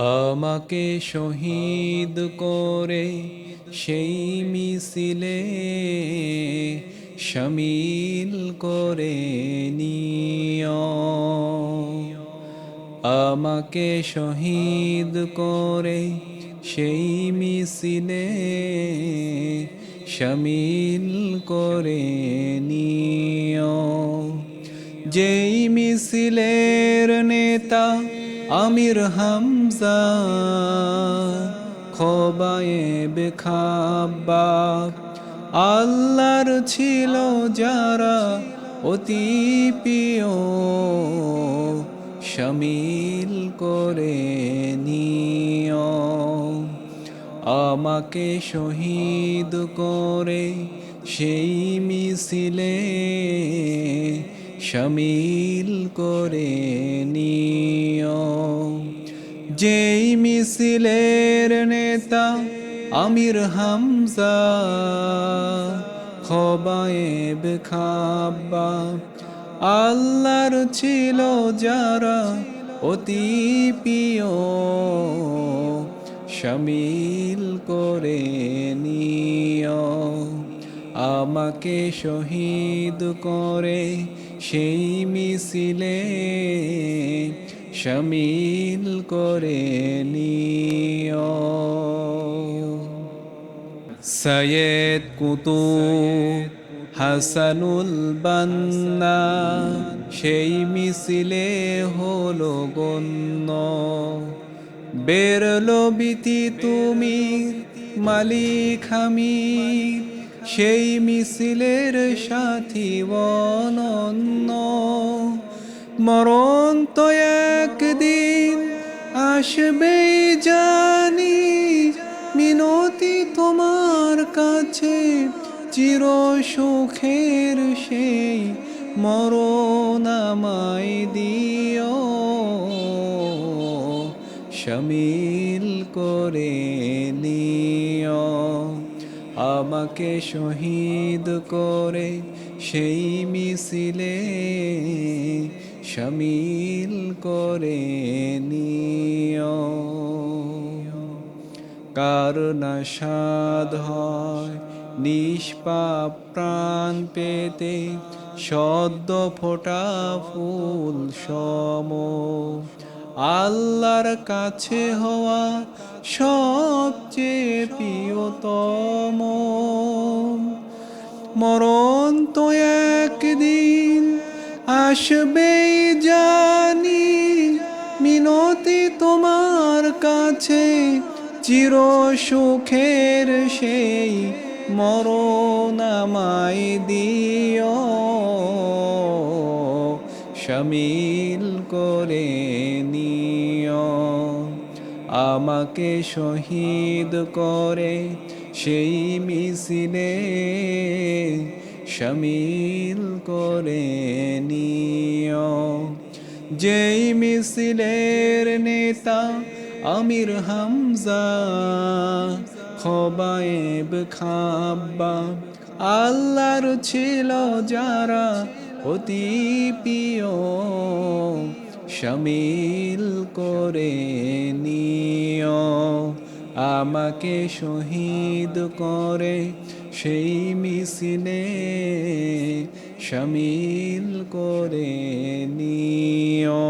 আমাকে শহীদ করে সেই মিছিলে শামিল করে নিও। আমাকে শহীদ করে সেই মিছিলে শামিল করে নিও। যেই মিছিলের নেতা আমির হামজা, খোবায়েব খাব্বাব, আল্লাহর ছিল যারা অতি প্রিয়, শামিল করে নিও। আমাকে শহীদ করে সেই মিছিলে শামিল করে নিও। যেই মিছিলের নেতা আমির হামজা, খোবায়েব খাব্বাব, আল্লাহর ছিল যারা অতি প্রিয়, শামিল করে নিও। আমাকে শহীদ করে সেই মিছিলে শামিল করে নিও। সৈয়দ কুতুব হাসানুল বান্না সেই মিছিলে হলো গণ্য। বেরলো বিতি তুমি মালিক হামিদ, সেই মিছিলের সাথী অনন্য। মরণ তো একদিন আসবে জানি, মিনতি তোমার কাছে চির সুখের সেই মরণ আমায় দিও, শামিল করে নিও। আমাকে শহীদ করে সেই মিছিলে শামিল করে নিও। কার না সাধ হয় নিষ্পাপ প্রাণ পেতে, সদ্য ফোটা ফুল সম, আল্লাহর কাছে হওয়া সবচেয়ে প্রিয়তম। মরণ তো একদিন আসবে জানি, মিনতি তোমার কাছে চির সুখের সেই মরণ আমায় দিও, শামিল করে নিও। আমাকে শহীদ করে সেই মিছিলে শামিল করে নিও। যেই মিছিলের নেতা আমির হামজা, খোবায়েব খাব্বাব, আল্লাহর ছিল যারা অতি প্রিয়, শামিল করে নিও। আমাকে শহীদ করে সেই মিছিলে শামিল করে নিও।